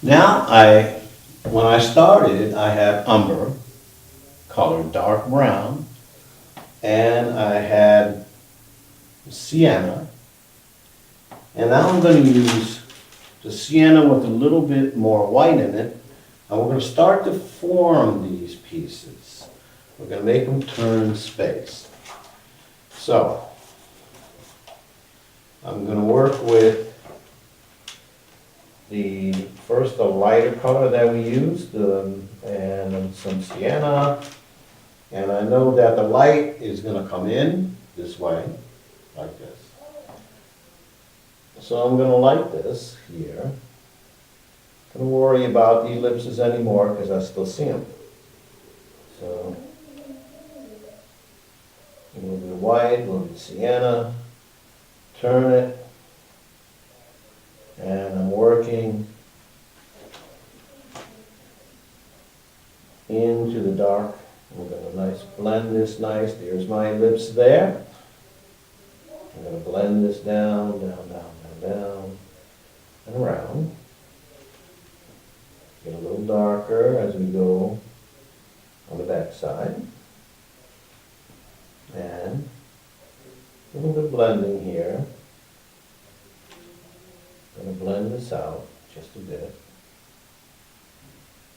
Now when I started, I had umber, colored dark brown, and I had sienna. And now I'm gonna use the sienna with a little bit more white in it, and we're gonna start to form these pieces. We're gonna make them turn space. So, I'm gonna work with first the lighter color that we used, and some sienna. And I know that the light is gonna come in this way, like this. So I'm gonna light this here. Don't worry about the ellipses anymore because I still see them. So, a little bit of white, a little bit of sienna, turn it, and I'm working into the dark. I'm gonna blend this nice. There's my ellipse there. I'm gonna blend this down, down, down, down, down, and around. Get a little darker as we go on the back side. And a little bit of blending here. I'm going to blend this out just a bit.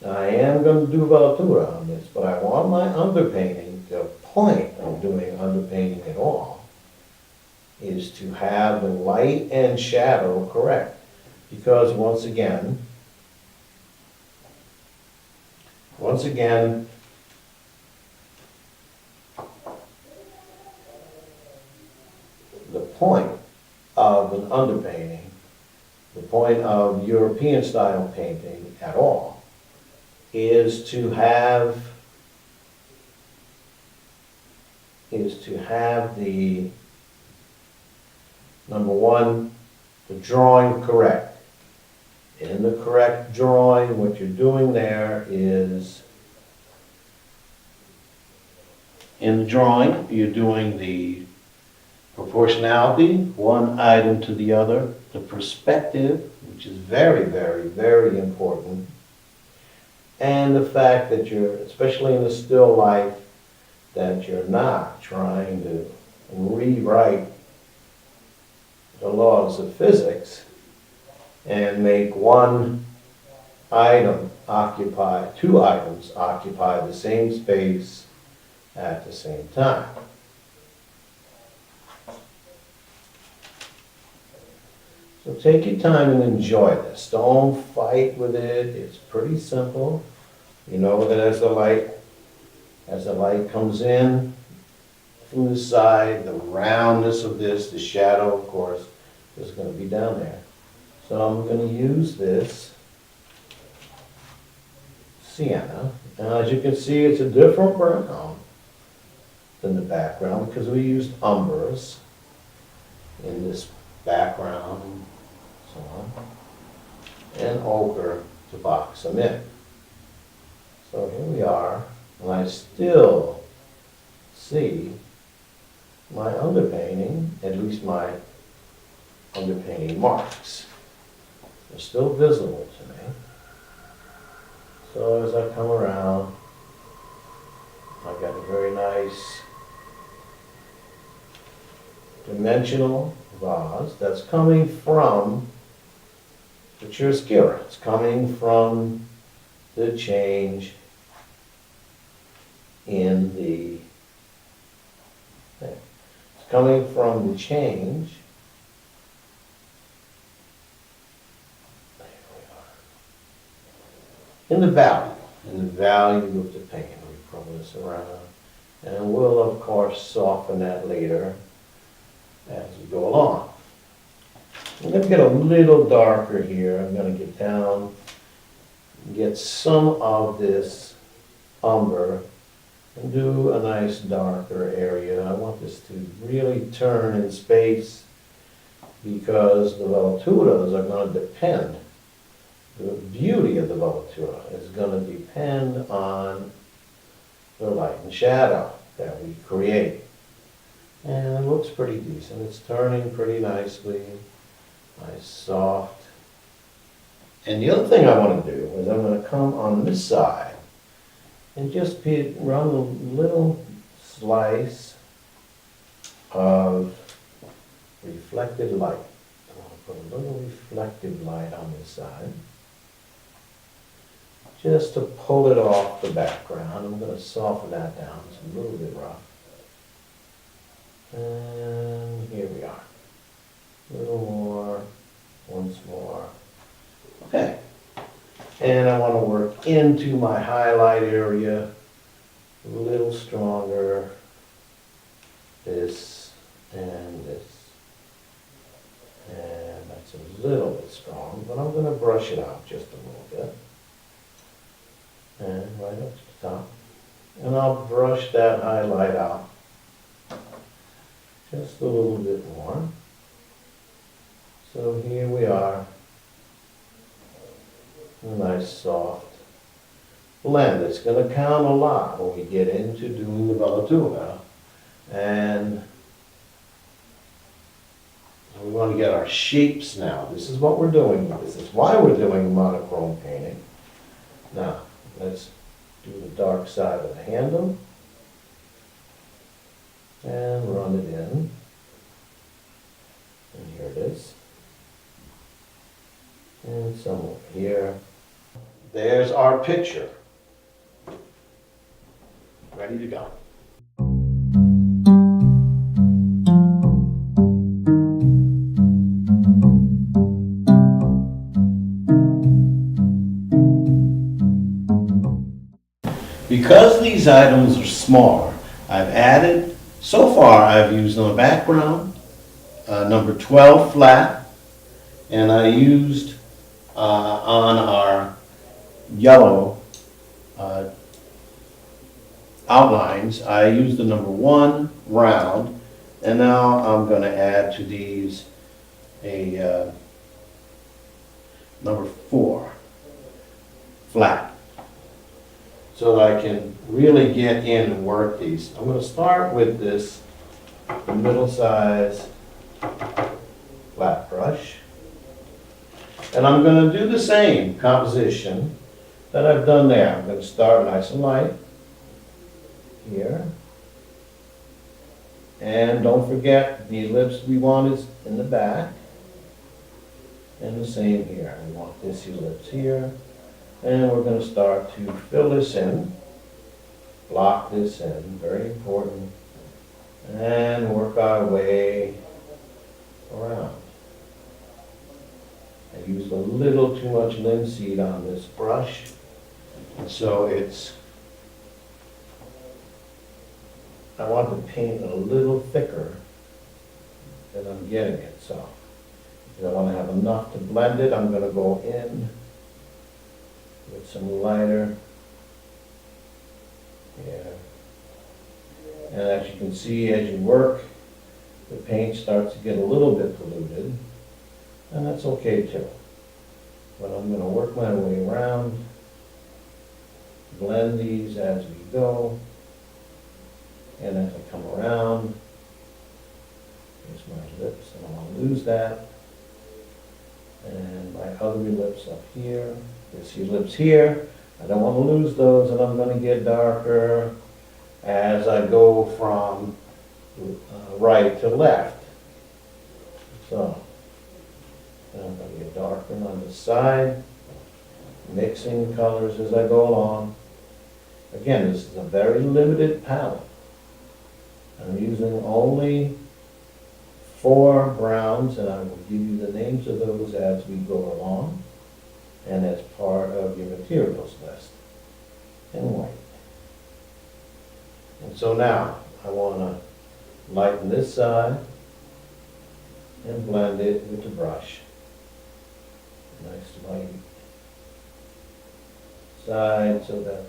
Now I am going to do Velatura on this, but I want my underpainting, the point of doing underpainting at all, is to have the light and shadow correct. Because once again, the point of an underpainting, the point of European style painting at all, is to have the, number one, the drawing correct. In the correct drawing, what you're doing there is, in the drawing, you're doing the proportionality, one item to the other, the perspective, which is very, very, very important, and the fact that you're, especially in the still life, that you're not trying to rewrite the laws of physics and make one item occupy, two items occupy the same space at the same time. So take your time and enjoy this. Don't fight with it. It's pretty simple. You know that as the light comes in from the side, the roundness of this, the shadow, of course, is going to be down there. So I'm going to use this sienna. And as you can see, it's a different brown than the background because we used umbers in this background and so on. And ochre to box them in. So here we are, and I still see my underpainting, at least my underpainting marks. They're still visible to me. So as I come around, I got a very nice dimensional vase that's coming from the chiaroscuro. It's coming from the change in the thing. It's coming from the change. In the value of the paint. We pull this around, and we'll of course soften that later as we go along. I'm going to get a little darker here. I'm going to get down, get some of this umber, and do a nice darker area. I want this to really turn in space because the velaturas are going to depend. The beauty of the velatura is going to depend on the light and shadow that we create. And it looks pretty decent. It's turning pretty nicely. Nice soft And the other thing I want to do is I'm going to come on this side and just run a little slice of reflected light. I want to put a little reflective light on this side, just to pull it off the background. I'm going to soften that down. It's a little bit rough. And here we are. A little more, once more. Okay. And I want to work into my highlight area a little stronger. This and this. And that's a little bit strong, but I'm going to brush it out just a little bit. And right up to the top. And I'll brush that highlight out just a little bit more. So here we are. A nice soft blend. It's going to count a lot when we get into doing the velatura. And we want to get our shapes now. This is what we're doing. This is why we're doing monochrome painting. Now, let's do the dark side of the handle and run it in. And here it is. And some over here. There's our picture. Ready to go. Because these items are smaller, I've added, so far I've used on the background, number 12 flat, and I used on our yellow outlines, I used the number 1 round, and now I'm going to add to these a number 4 flat, so that I can really get in and work these. I'm going to start with this middle size flat brush. And I'm going to do the same composition that I've done there. I'm going to start nice and light here. And don't forget the ellipse we want is in the back. And the same here. We want this ellipse here. And we're going to start to fill this in, block this in, very important, and work our way around. I used a little too much linseed on this brush, and so I want to paint a little thicker than I'm getting it. So if I want to have enough to blend it, I'm going to go in with some lighter here. And as you can see, as you work, the paint starts to get a little bit polluted, and that's okay too. But I'm going to work my way around, blend these as we go, and as I come around, here's my lips, I don't want to lose that, and my other lips up here. This ellipse here, I don't want to lose those, and I'm going to get darker as I go from right to left. So, I'm going to get darker on the side, mixing colors as I go along. Again, this is a very limited palette. I'm using only 4 browns, and I will give you the names of those as we go along, and as part of your materials list, and white. And so now, I want to lighten this side and blend it with the brush. Nice light side so that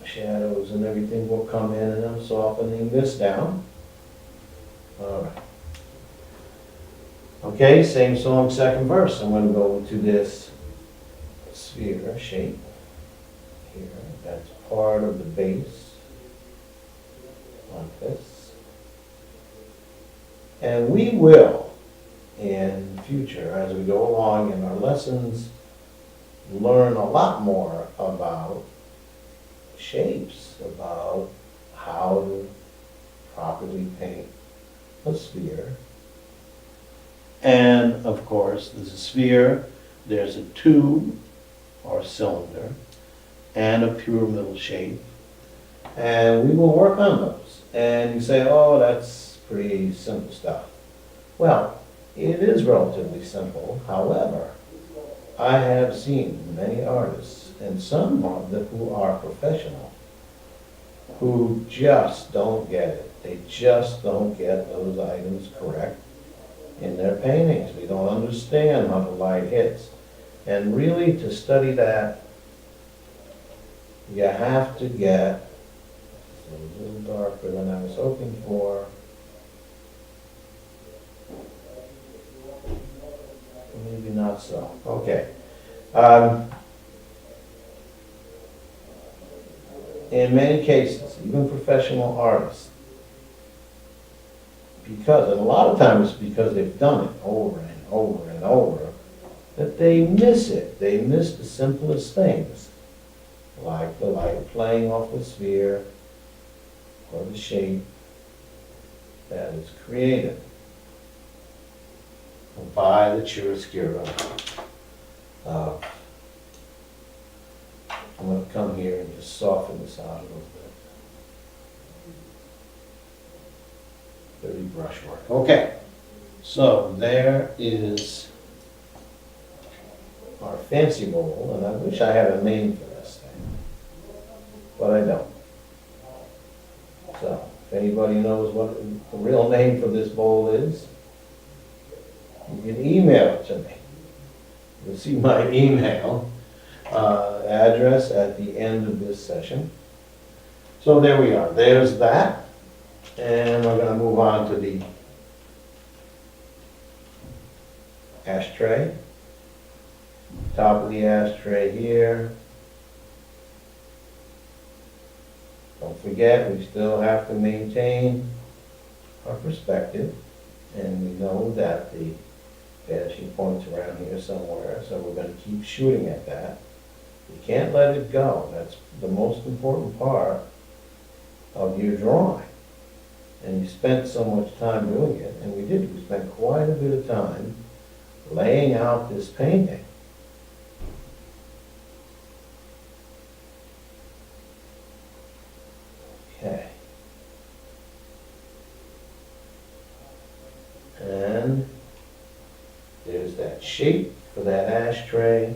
the shadows and everything will come in, and I'm softening this down. All right. Okay, same song, second verse. I'm going to go to this sphere shape here. That's part of the base, like this. And we will, in future as we go along in our lessons, learn a lot more about shapes, about how to properly paint a sphere. And of course, there's a sphere, there's a tube or cylinder, and a pyramidal shape. And we will work on those. And you say, oh, that's pretty simple stuff. Well, it is relatively simple. However, I have seen many artists, and some of them who are professional, who just don't get it. They just don't get those items correct in their paintings. We don't understand how the light hits. And really, to study that, you have to get a little darker than I was hoping for. Maybe not so. Okay. In many cases, even professional artists, because, and a lot of times it's because they've done it over and over and over, that they miss it. They miss the simplest things, like the light playing off the sphere or the shape that is created by the chiaroscuro. I'm going to come here and just soften this out a little bit. Dirty brushwork. Okay, so there is our fancy bowl, and I wish I had a name for this thing, but I don't. So, if anybody knows what the real name for this bowl is, you can email it to me. You'll see my email address at the end of this session. So there we are. There's that. And we're going to move on to the ashtray. Top of the ashtray here. Don't forget, we still have to maintain our perspective. And we know that the vanishing point's around here somewhere, so we're going to keep shooting at that. You can't let it go. That's the most important part of your drawing. And you spent so much time doing it, and we did. We spent quite a bit of time laying out this painting. Okay. And there's that shape for that ashtray.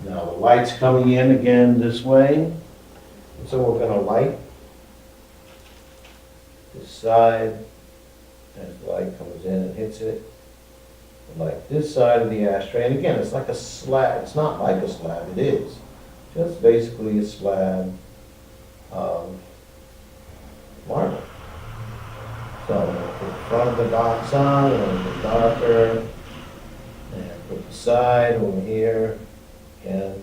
Now the light's coming in again this way. And so we're going to light this side as the light comes in and hits it. Light this side of the ashtray. And again, it's like a slab. It's not like a slab, it is. Just basically a slab of marble. So I'm going to put the front of the box on, a little bit darker, and put the side over here. Again,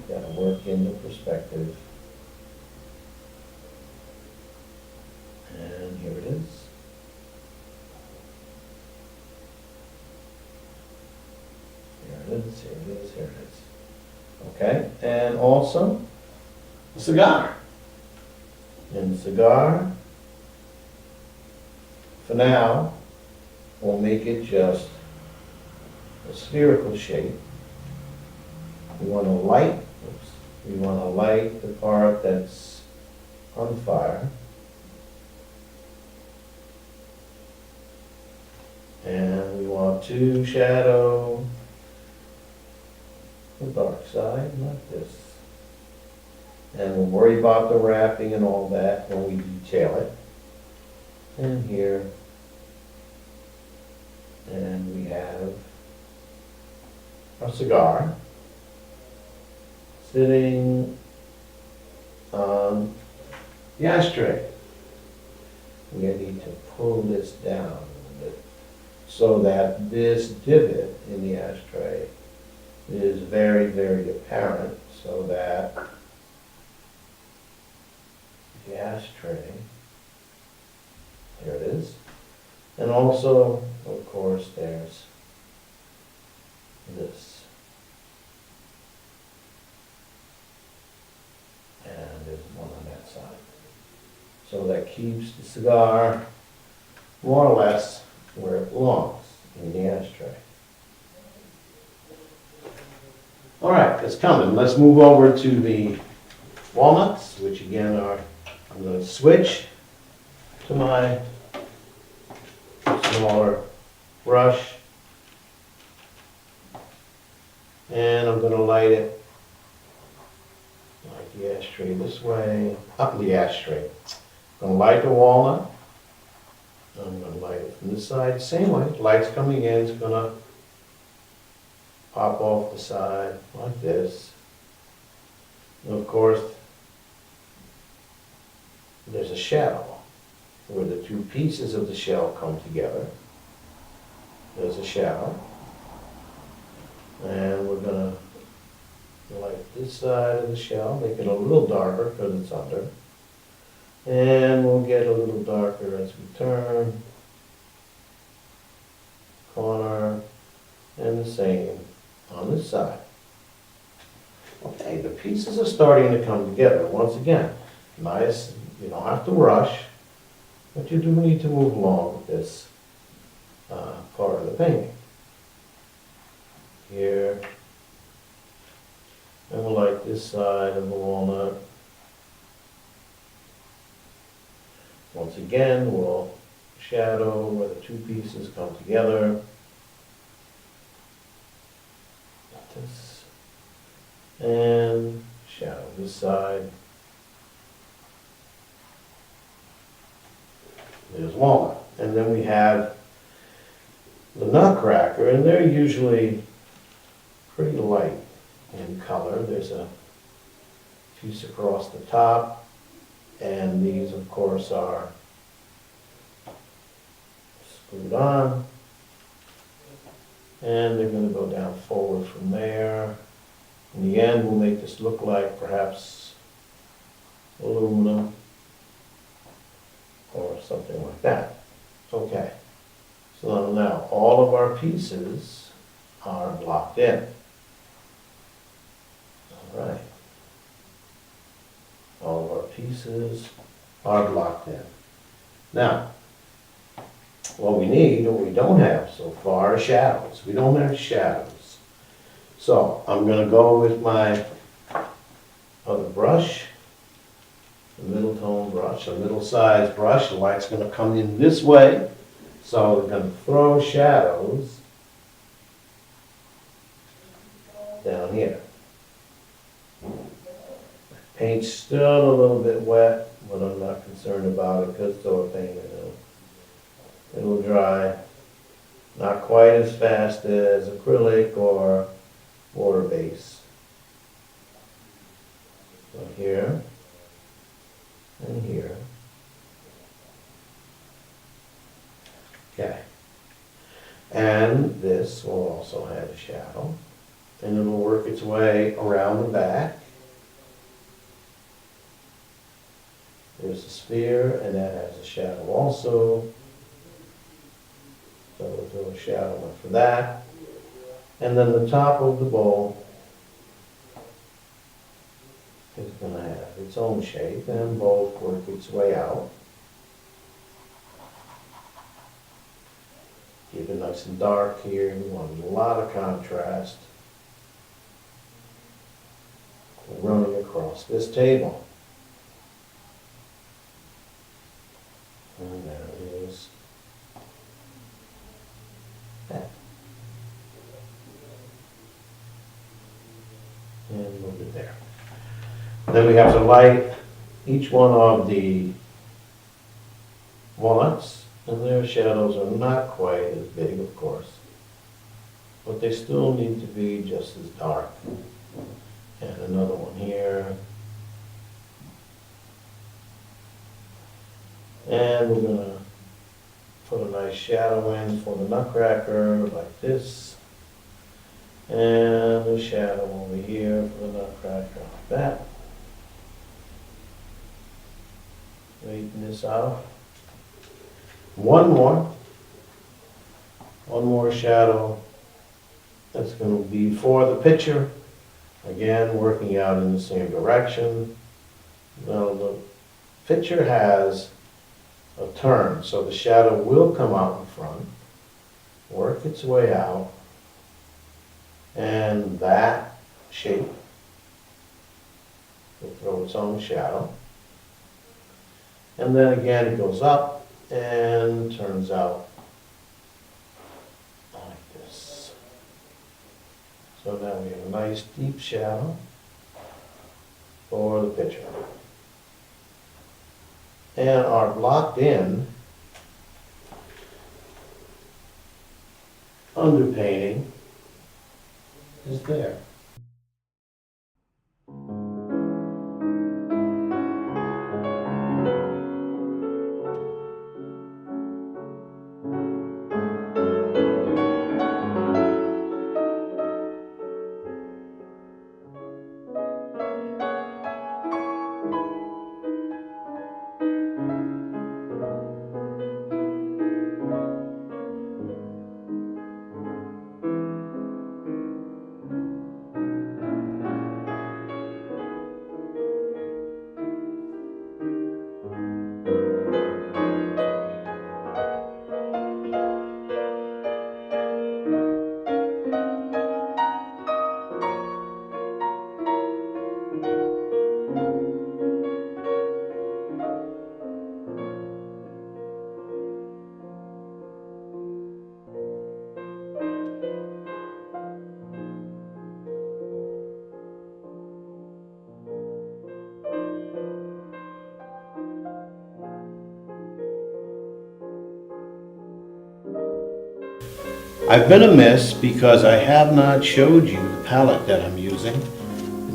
got to work in the perspective. And here it is. Here it is, here it is, here it is. Okay, and also a cigar. And the cigar, for now, we'll make it just a spherical shape. We want to light, we want to light the part that's on fire. And we want to shadow the dark side, like this. And we'll worry about the wrapping and all that when we detail it. And here, and we have our cigar sitting on the ashtray. We need to pull this down a little bit so that this divot in the ashtray is very, very apparent, so that the ashtray, there it is, and also, of course, there's this. And there's one on that side. So that keeps the cigar more or less where it belongs, in the ashtray. All right, it's coming. Let's move over to the walnuts, which again are, I'm going to switch to my smaller brush. And I'm going to light it like the ashtray this way, up the ashtray. I'm going to light the walnut. I'm going to light it from this side, same way. Light's coming in, it's going to pop off the side like this. And of course, there's a shadow where the two pieces of the shell come together. There's a shadow. And we're going to light this side of the shell, make it a little darker because it's under. And we'll get a little darker as we turn. Corner. And the same on this side. Okay, the pieces are starting to come together. Once again, nice, you don't have to rush, but you do need to move along with this part of the painting. Here, and we'll light this side of the walnut. Once again, we'll shadow where the two pieces come together. Like this. And shadow this side. There's walnut. And then we have the nutcracker, and they're usually pretty light in color. There's a piece across the top, and these of course are screwed on, and they're going to go down forward from there. In the end, we'll make this look like perhaps aluminum or something like that. Okay, so now all of our pieces are blocked in. All right. All of our pieces are blocked in. Now, what we need, or we don't have so far, are shadows. We don't have shadows. So I'm going to go with my other brush, the middle tone brush, a middle size brush. The light's going to come in this way. So we're going to throw shadows down here. Paint's still a little bit wet, but I'm not concerned about it because it's oil paint. It'll dry. Not quite as fast as acrylic or water base. So here and here. Okay. And this will also have a shadow. And it'll work its way around the back. There's a sphere, and that has a shadow also. So we'll do a shadow one for that. And then the top of the bowl is going to have its own shape, and both work its way out. Keep it nice and dark here. We want a lot of contrast running across this table. And there it is. That. And move it there. Then we have to light each one of the walnuts, and their shadows are not quite as big, of course, but they still need to be just as dark. And another one here. And we're going to put a nice shadow in for the nutcracker like this. And a shadow over here for the nutcracker like that. Straighten this out. One more. one more shadow. That's going to be for the picture. Again, working out in the same direction. Now the picture has a turn, so the shadow will come out in front, work its way out, and that shape will throw its own shadow. And then again it goes up and turns out like this. So now we have a nice deep shadow for the picture. And our blocked in underpainting is there. I've been amiss because I have not showed you the palette that I'm using.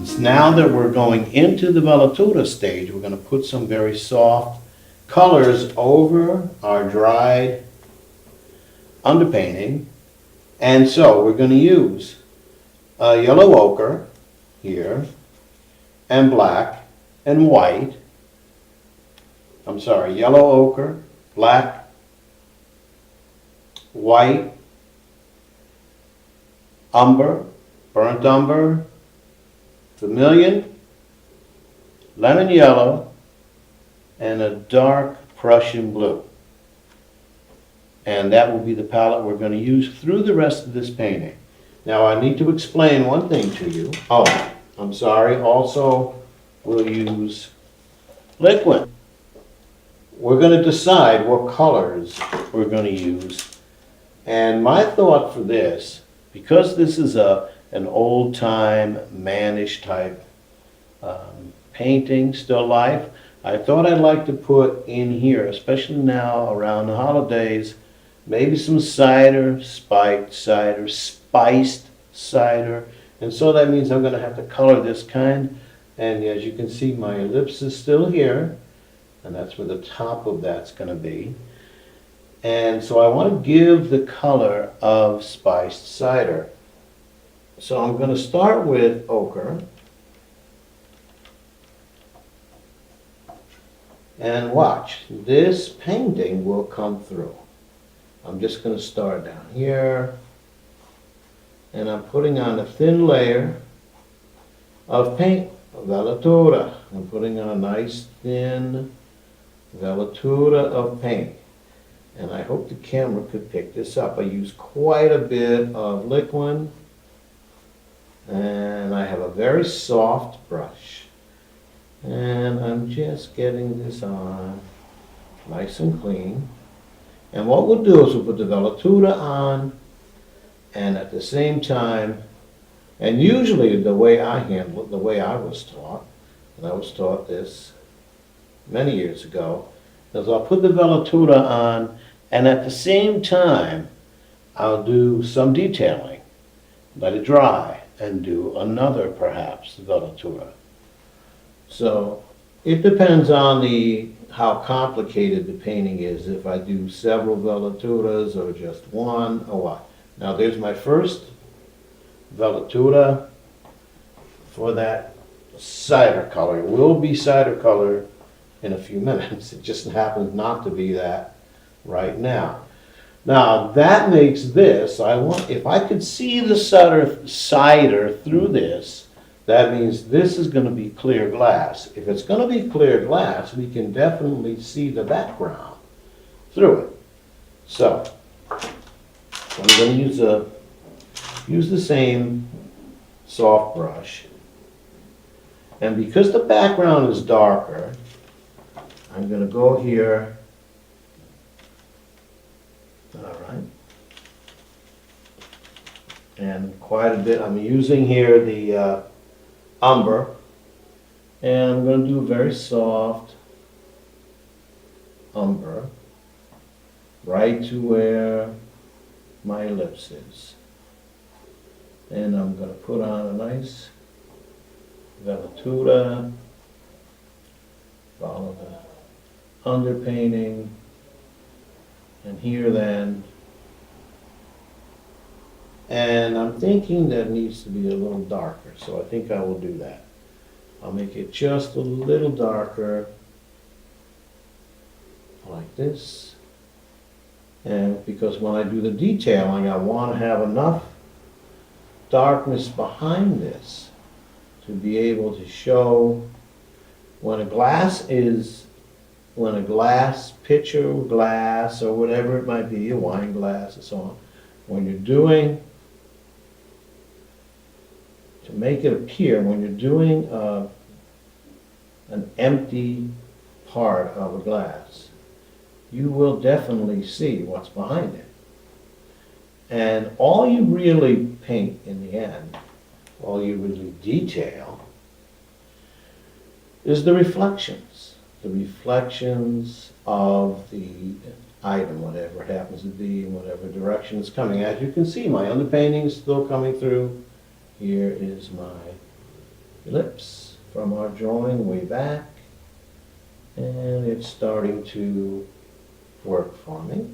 It's now that we're going into the velatura stage, we're going to put some very soft colors over our dried underpainting. And so we're going to use a yellow ochre here, and black and white. I'm sorry, yellow ochre, black, white, umber, burnt umber, vermilion, lemon yellow, and a dark Prussian blue. And that will be the palette we're going to use through the rest of this painting. Now I need to explain one thing to you. Oh, I'm sorry, also we'll use liquid. We're going to decide what colors we're going to use. And my thought for this, because this is an old-time, mannish type painting, still life, I thought I'd like to put in here, especially now around the holidays, maybe some cider, spiked cider, spiced cider. And so that means I'm going to have to color this kind. And as you can see, my ellipse is still here. And that's where the top of that's going to be. And so I want to give the color of spiced cider. So I'm going to start with ochre. And watch, this painting will come through. I'm just going to start down here. And I'm putting on a thin layer of paint, velatura. I'm putting on a nice thin velatura of paint. And I hope the camera could pick this up. I use quite a bit of liquid. And I have a very soft brush. And I'm just getting this on nice and clean. And what we'll do is we'll put the velatura on, and at the same time, and usually the way I handle it, the way I was taught, and I was taught this many years ago, is I'll put the velatura on, and at the same time, I'll do some detailing, let it dry, and do another perhaps velatura. So it depends on how complicated the painting is, if I do several velaturas or just one or what. Now there's my first velatura for that cider color. It will be cider color in a few minutes. It just happens not to be that right now. Now, that makes this, if I could see the cider through this, that means this is gonna be clear glass. If it's gonna be clear glass, we can definitely see the background through it. So, I'm gonna use the same soft brush. And because the background is darker, I'm gonna go here. All right. And quite a bit, I'm using here the umber. And I'm gonna do a very soft umber right to where my ellipse is. And I'm gonna put on a nice velatura, follow the underpainting, and here then. And I'm thinking that needs to be a little darker, so I think I will do that. I'll make it just a little darker, like this. And because when I do the detailing, I want to have enough darkness behind this to be able to show when a glass pitcher glass, or whatever it might be, a wine glass and so on, when you're doing, to make it appear, when you're doing an empty part of a glass, you will definitely see what's behind it. And all you really paint in the end, all you really detail, is the reflections. The reflections of the item, whatever it happens to be, in whatever direction it's coming. As you can see, my underpainting is still coming through. Here is my ellipse from our drawing way back. And it's starting to work for me.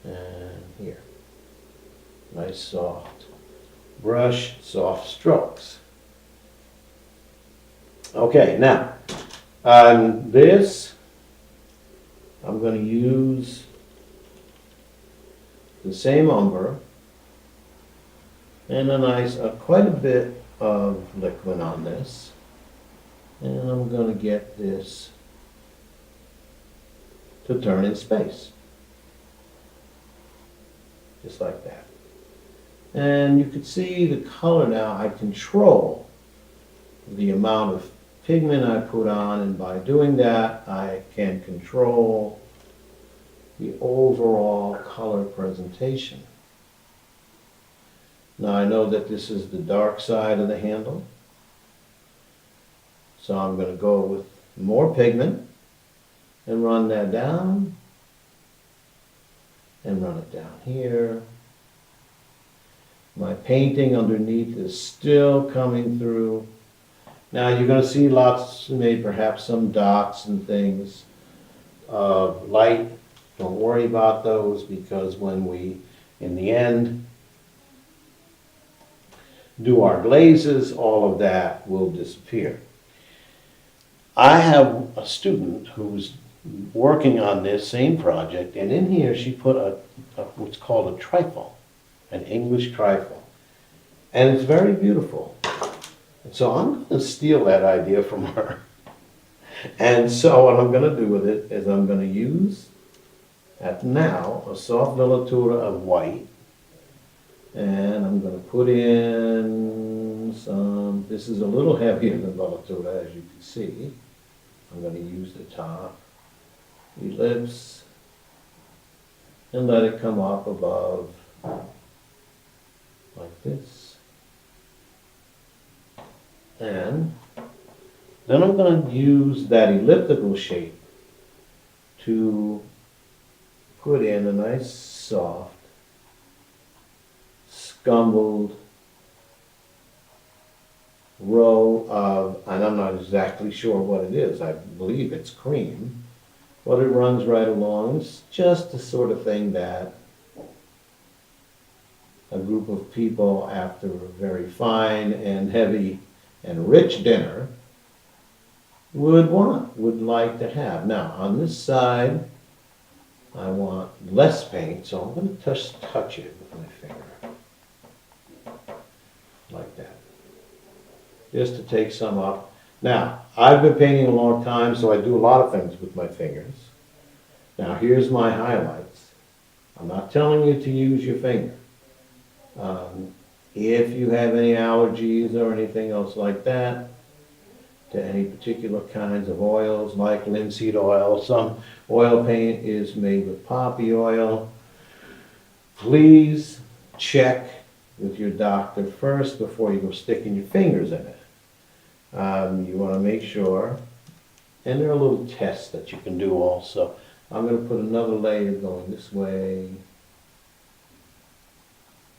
And here, nice soft brush, soft strokes. Okay, now, on this, I'm going to use the same umber and quite a bit of liquid on this. And I'm going to get this to turn in space. Just like that. And you can see the color now. I control the amount of pigment I put on, and by doing that, I can control the overall color presentation. Now I know that this is the dark side of the handle, so I'm going to go with more pigment and run that down and run it down here. My painting underneath is still coming through. Now you're going to see lots, maybe perhaps some dots and things of light. Don't worry about those, because when we, in the end, do our glazes, all of that will disappear. I have a student who's working on this same project, and in here she put what's called a trifle, an English trifle, and it's very beautiful. And so I'm going to steal that idea from her. And so what I'm going to do with it is I'm going to use, now, a soft velatura of white, and I'm going to put in some, this is a little heavier than velatura, as you can see. I'm going to use the top ellipse and let it come up above like this. And then I'm going to use that elliptical shape to put in a nice soft scumbled row of, and I'm not exactly sure what it is, I believe it's cream, but it runs right along. It's just the sort of thing that a group of people, after a very fine and heavy and rich dinner, would like to have. Now, on this side, I want less paint, so I'm gonna just touch it with my finger. Like that. Just to take some up. Now, I've been painting a long time, so I do a lot of things with my fingers. Now, here's my highlights. I'm not telling you to use your finger. If you have any allergies or anything else like that, to any particular kinds of oils, like linseed oil, some oil paint is made with poppy oil, please check with your doctor first before you go sticking your fingers in it. You want to make sure, and there are little tests that you can do also. I'm going to put another layer going this way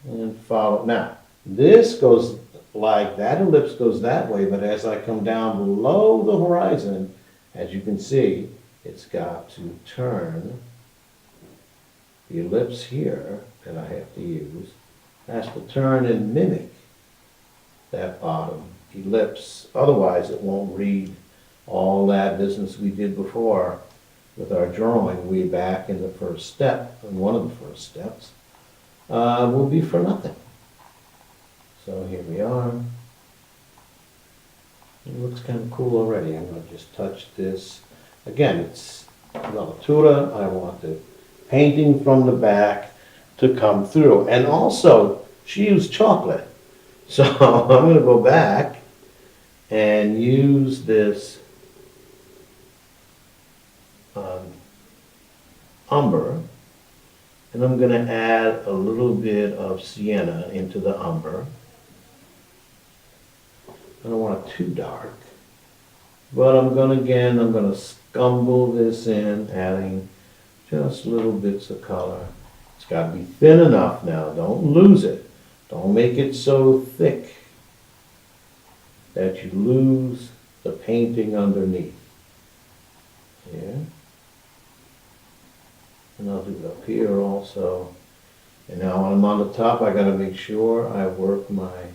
and follow. Now, this goes like that ellipse goes that way, but as I come down below the horizon, as you can see, it's got to turn. The ellipse here that I have to use has to turn and mimic that bottom ellipse. Otherwise, it won't read all that business we did before with our drawing way back in the first step, and one of the first steps, will be for nothing. So here we are. It looks kind of cool already. I'm going to just touch this. Again, it's Velatura. I want the painting from the back to come through. And also, she used chocolate. So I'm going to go back and use this umber. And I'm going to add a little bit of sienna into the umber. I don't want it too dark. But I'm going to scumble this in, adding just little bits of color. It's got to be thin enough now. Don't lose it. Don't make it so thick that you lose the painting underneath. Here. And I'll do it up here also. And now when I'm on the top, I got to make sure I work my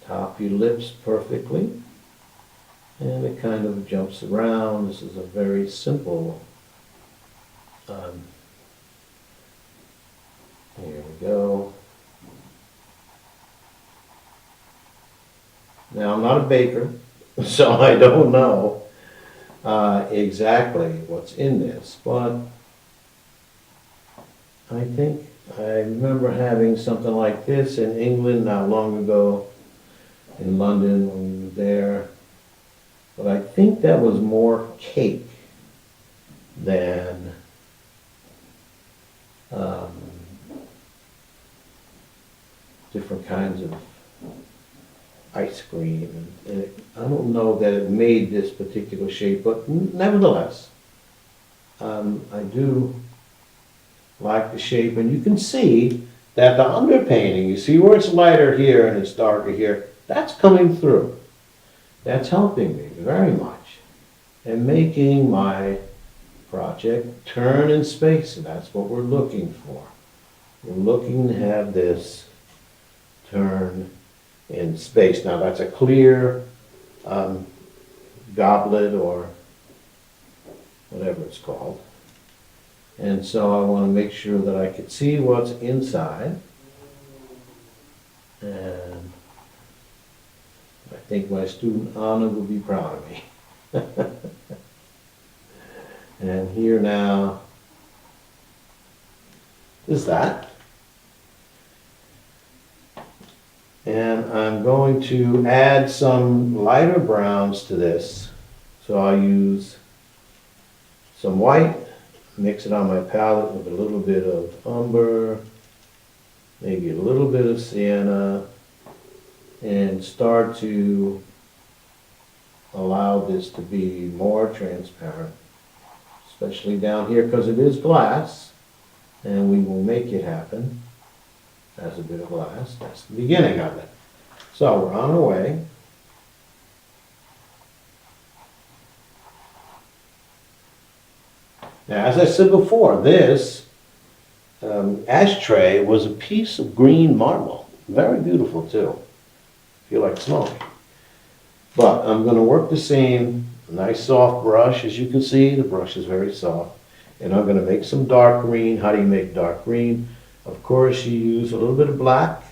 top ellipse perfectly. And it kind of jumps around. This is a very simple, here we go. Now I'm not a baker, so I don't know exactly what's in this, but I think I remember having something like this in England not long ago, in London when we were there. But I think that was more cake than different kinds of ice cream. And I don't know that it made this particular shape, but nevertheless, I do like the shape. And you can see that the underpainting, you see where it's lighter here and it's darker here, that's coming through. That's helping me very much in making my project turn in space, and that's what we're looking for. We're looking to have this turn in space. Now that's a clear goblet or whatever it's called. And so I want to make sure that I can see what's inside. And I think my student Anna will be proud of me. And here now is that. And I'm going to add some lighter browns to this. So I'll use some white, mix it on my palette with a little bit of umber, maybe a little bit of sienna, and start to allow this to be more transparent, especially down here because it is glass, and we will make it happen as a bit of glass. That's the beginning of it. So we're on our way. Now, as I said before, this ashtray was a piece of green marble. Very beautiful too. Feel like smoking. But I'm going to work the same nice soft brush. As you can see, the brush is very soft. And I'm gonna make some dark green. How do you make dark green? Of course, you use a little bit of black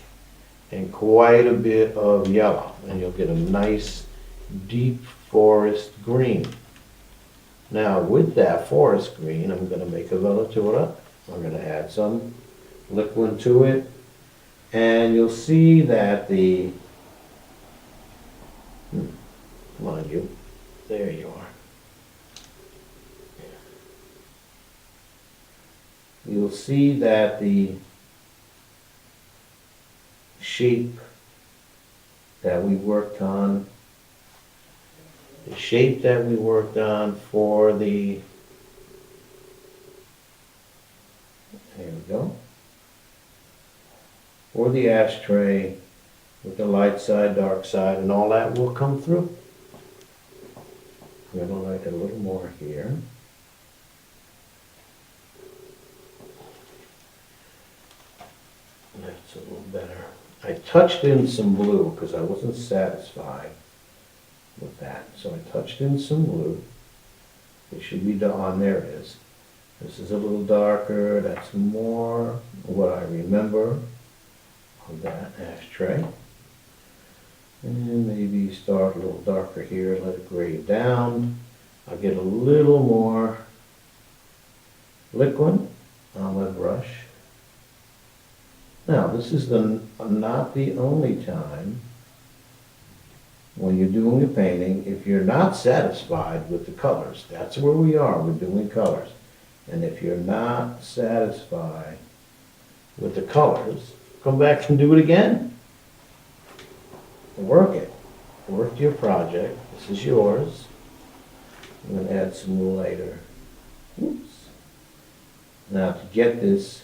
and quite a bit of yellow, and you'll get a nice deep forest green. Now, with that forest green, I'm gonna make a velatura. I'm gonna add some liquid to it, and you'll see that the, come on you, there you are. You'll see that the shape that we worked on, for the, there we go, for the ashtray with the light side, dark side, and all that will come through. I'm gonna light it a little more here. That's a little better. I touched in some blue because I wasn't satisfied with that. So I touched in some blue. It should be on, there it is. This is a little darker. That's more what I remember of that ashtray. And maybe start a little darker here, let it grade down. I'll get a little more liquid on my brush. Now, this is not the only time when you're doing a painting, if you're not satisfied with the colors. That's where we are, we're doing colors. And if you're not satisfied with the colors, come back and do it again. Work it. Work your project. This is yours. I'm going to add some lighter. Oops. Now, to get this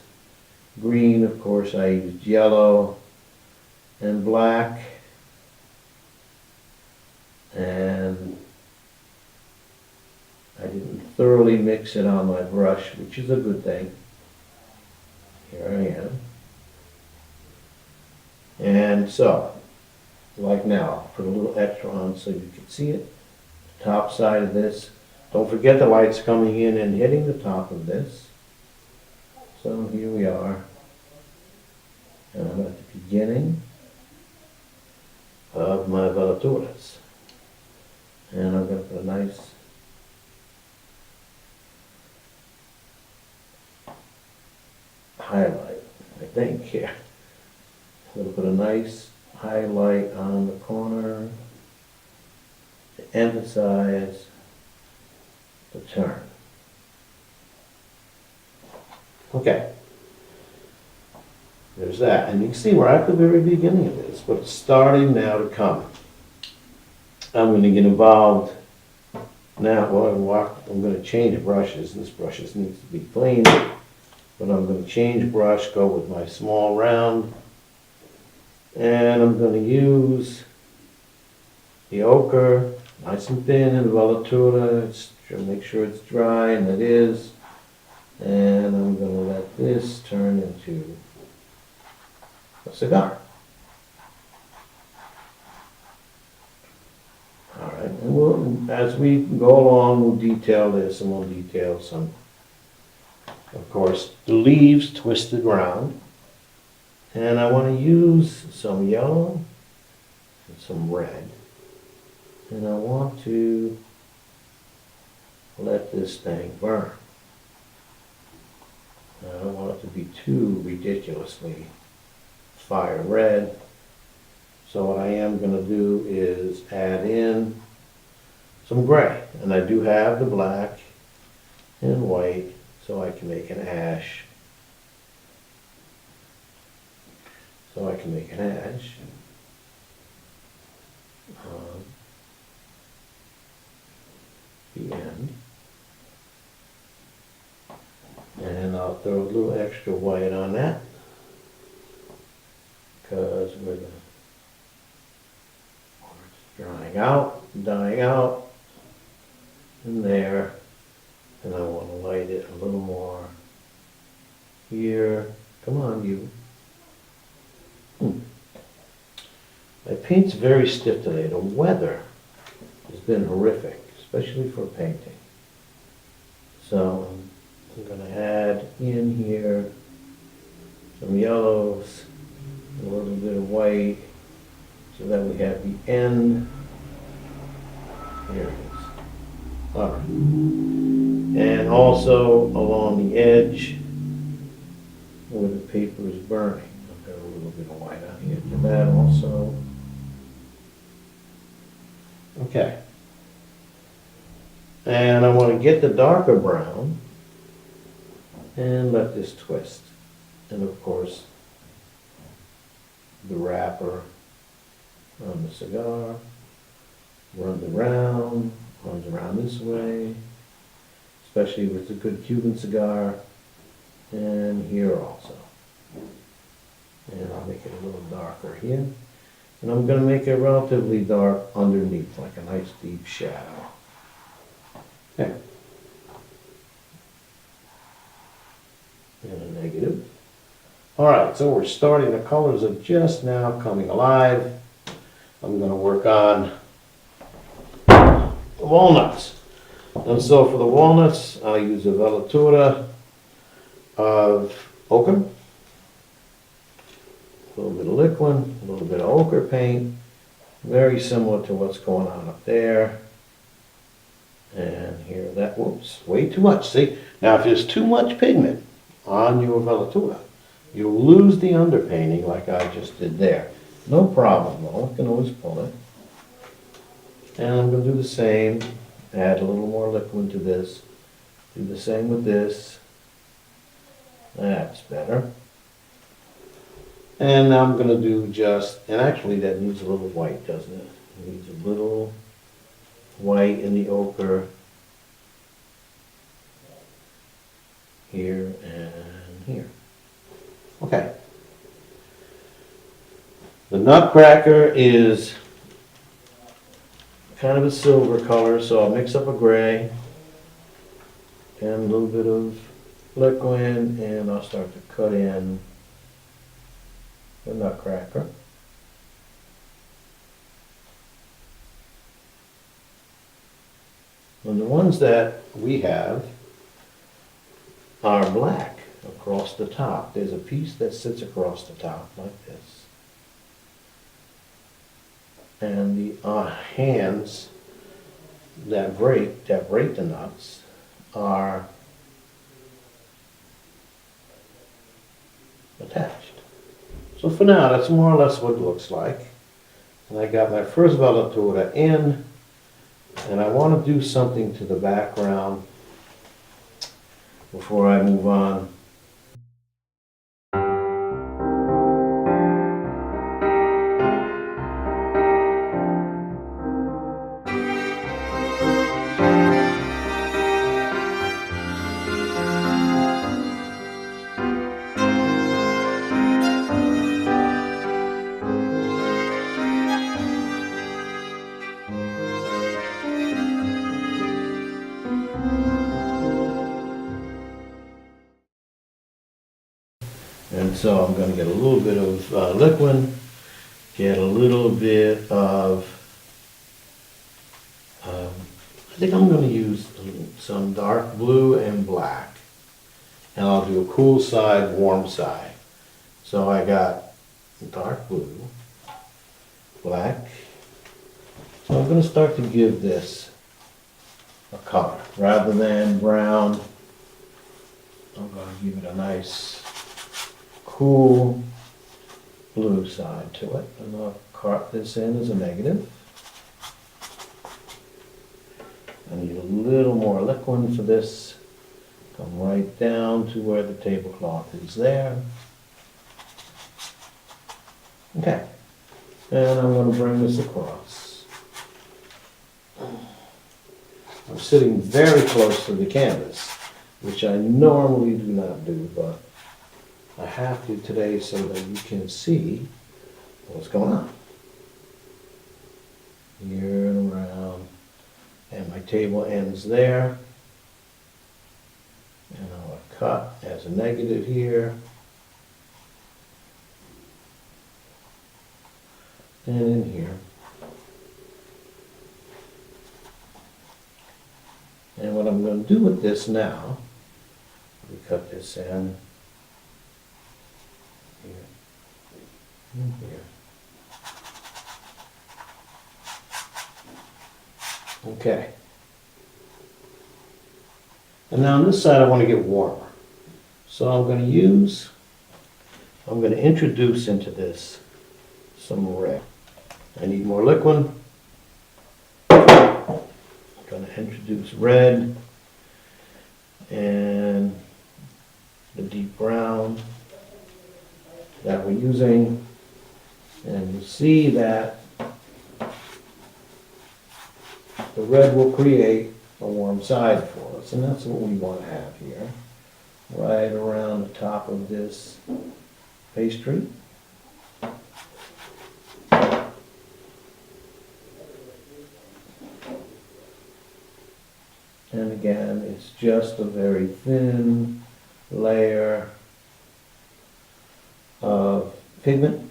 green, of course, I used yellow and black, and I didn't thoroughly mix it on my brush, which is a good thing. Here I am. And so, like now, put a little extra on so you can see it. The top side of this. Don't forget the light's coming in and hitting the top of this. So here we are. And I'm at the beginning of my velaturas. And I'm going to put a nice highlight, I think, here. I'm going to put a nice highlight on the corner to emphasize the turn. Okay. There's that. And you can see we're at the very beginning of this, but it's starting now to come. I'm going to get involved now. Well, I'm going to change brushes. This brush needs to be cleaned, but I'm going to change brush, go with my small round, and I'm going to use the ochre, nice and thin, and velatura. Make sure it's dry, and it is. And I'm going to let this turn into a cigar. All right, and we'll, as we go along, we'll detail this, and we'll detail some, of course, the leaves twisted round. And I want to use some yellow and some red. And I want to let this thing burn. I don't want it to be too ridiculously fire red. So what I am going to do is add in some gray. And I do have the black and white, so I can make an ash. So I can make an ash. The end. And I'll throw a little extra white on that, because we're dying out, and there. And I want to light it a little more here. Come on, you. My paint's very stiff today. The weather has been horrific, especially for painting. So I'm gonna add in here some yellows, a little bit of white, so that we have the end. There it is. All right. And also along the edge where the paper is burning. I've got a little bit of white on here to that also. Okay. And I want to get the darker brown and let this twist. And of course, the wrapper on the cigar runs around this way, especially with a good Cuban cigar, and here also. And I'll make it a little darker here. And I'm going to make it relatively dark underneath, like a nice deep shadow. Okay. And a negative. All right, so we're starting, the colors are just now coming alive. I'm going to work on the walnuts. And so for the walnuts, I'll use a velatura of ochre, a little bit of liquid, a little bit of ochre paint, very similar to what's going on up there. And here, that, whoops, way too much. See, now if there's too much pigment on your velatura, you'll lose the underpainting like I just did there. No problem though, I can always pull it. And I'm going to do the same, add a little more liquid to this, do the same with this. That's better. And now I'm going to do just, and actually that needs a little white, doesn't it? It needs a little white in the ochre here and here. Okay. The nutcracker is kind of a silver color, so I'll mix up a gray and a little bit of liquid, and I'll start to cut in the nutcracker. And the ones that we have are black across the top. There's a piece that sits across the top like this. And the hands that break the nuts are attached. So for now, that's more or less what it looks like. And I got my first velatura in, and I want to do something to the background before I move on. And so I'm going to get a little bit of liquid, get a little bit of, I think I'm going to use some dark blue and black. And I'll do a cool side, warm side. So I got dark blue, black. So I'm going to start to give this a color. Rather than brown, I'm going to give it a nice cool blue side to it. And I'll cut this in as a negative. I need a little more liquid for this. Come right down to where the tablecloth is there. Okay. And I'm going to bring this across. I'm sitting very close to the canvas, which I normally do not do, but I have to today so that you can see what's going on. Here and around. And my table ends there. And I'll cut as a negative here. And in here. And what I'm going to do with this now We cut this in here and here. Okay. And now on this side I want to get warmer. So I'm going to introduce into this some red. I need more liquid. I'm going to introduce red and the deep brown that we're using. And you see that the red will create a warm side for us, and that's what we want to have here, right around the top of this pastry. And again, it's just a very thin layer of pigment.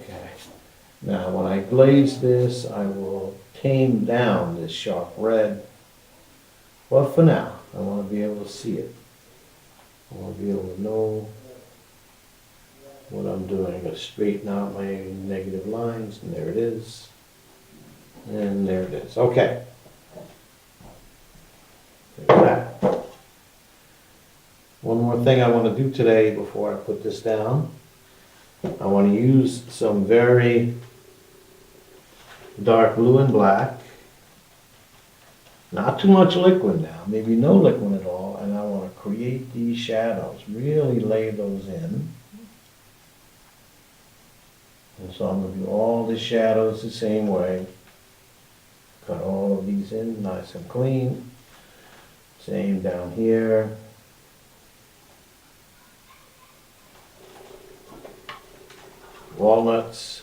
Okay. Now when I glaze this, I will tame down this sharp red. Well, for now, I want to be able to see it. I want to be able to know what I'm doing. I'm going to straighten out my negative lines, and there it is. And there it is. Okay. There's that. One more thing I want to do today before I put this down. I want to use some very dark blue and black. Not too much liquid now, maybe no liquid at all, and I want to create these shadows, really lay those in. And so I'm going to do all the shadows the same way. Cut all of these in nice and clean. Same down here. Walnuts.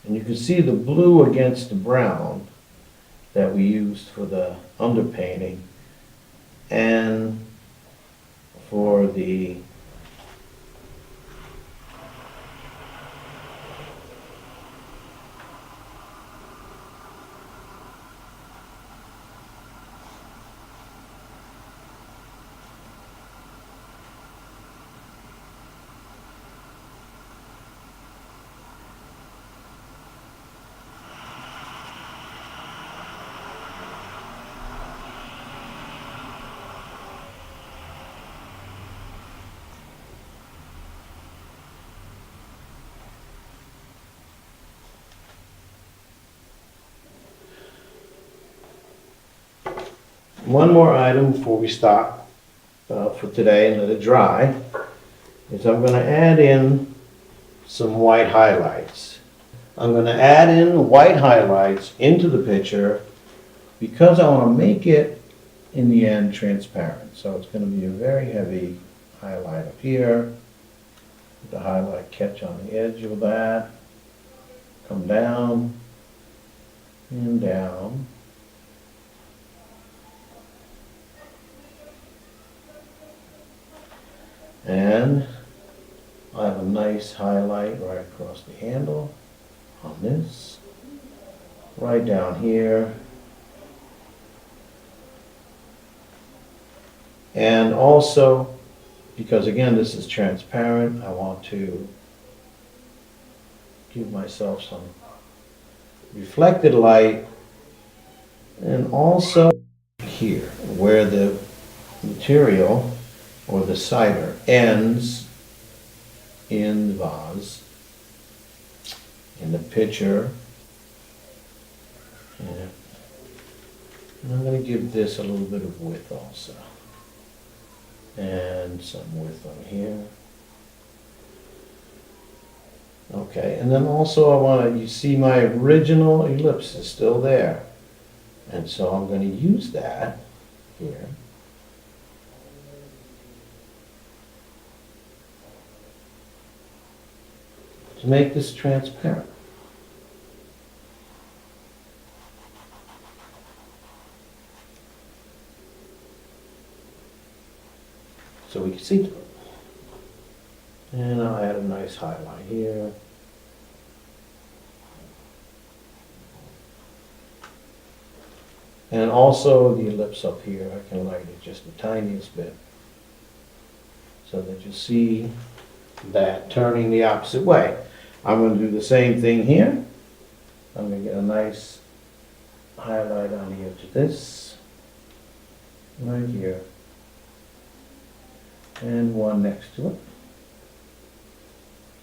And you can see the blue against the brown that we used for the underpainting and for the one more item before we stop for today and let it dry is I'm going to add in some white highlights. I'm going to add in white highlights into the picture because I want to make it in the end transparent. So it's going to be a very heavy highlight up here. The highlight catch on the edge of that. Come down and down. And I have a nice highlight right across the handle on this, right down here. And also, because again this is transparent, I want to give myself some reflected light, and also here where the material or the cider ends in the vase, in the pitcher. And I'm going to give this a little bit of width also. And some width on here. Okay, and then also I want to, you see my original ellipse is still there. And so I'm going to use that here. To make this transparent. So we can see through it. And I'll add a nice highlight here. And also the ellipse up here, I can light it just the tiniest bit. So that you see that turning the opposite way. I'm going to do the same thing here. I'm going to get a nice highlight on the edge of this, right here, and one next to it,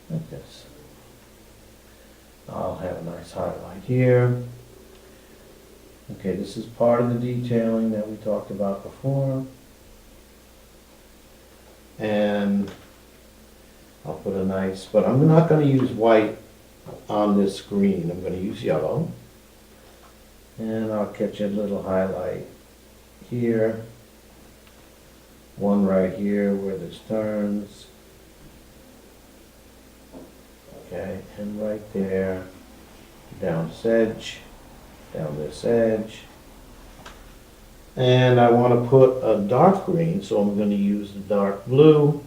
like this. I'll have a nice highlight here. Okay, this is part of the detailing that we talked about before. And I'll put a nice, but I'm not going to use white on this green. I'm going to use yellow. And I'll catch a little highlight here. One right here where this turns. Okay, and right there, down this edge, down this edge. And I want to put a dark green, so I'm going to use the dark blue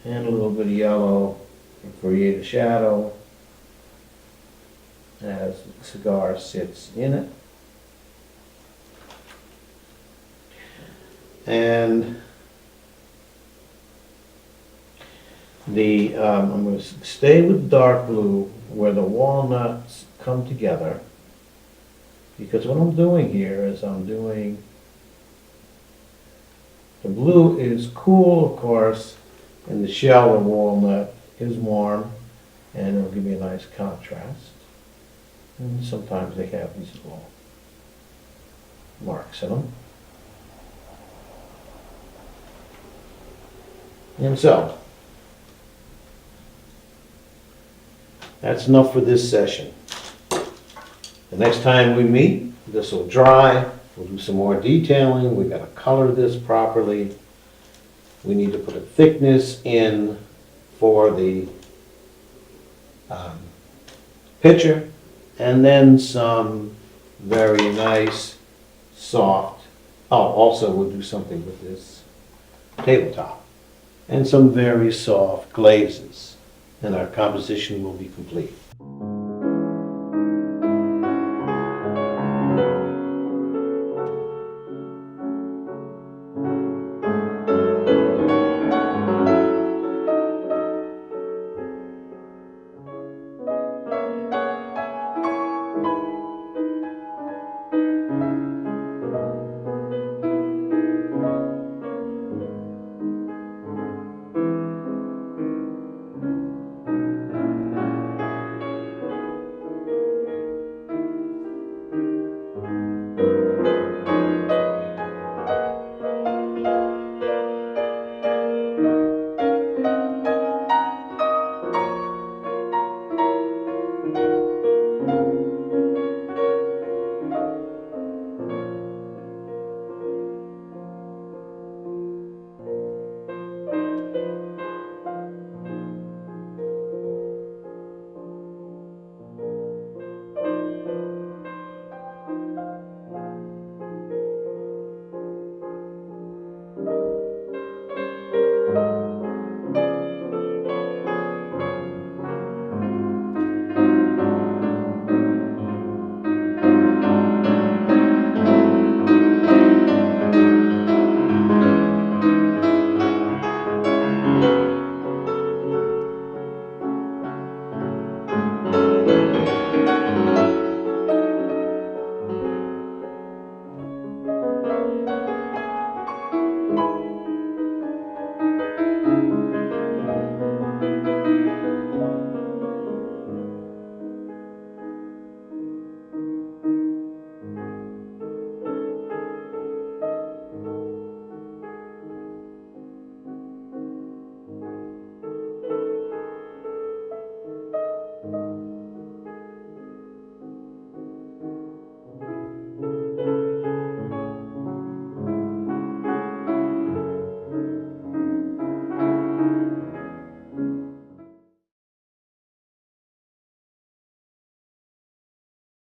and a little bit of yellow and create a shadow as the cigar sits in it. And I'm going to stay with dark blue where the walnuts come together, because what I'm doing here is I'm doing, the blue is cool, of course, and the shell of walnut is warm, and it'll give me a nice contrast. And sometimes they have these little marks in them. And so, that's enough for this session. The next time we meet, this will dry. We'll do some more detailing. We got to color this properly. We need to put a thickness in for the picture, and then some very nice soft, also we'll do something with this tabletop, and some very soft glazes, and our composition will be complete.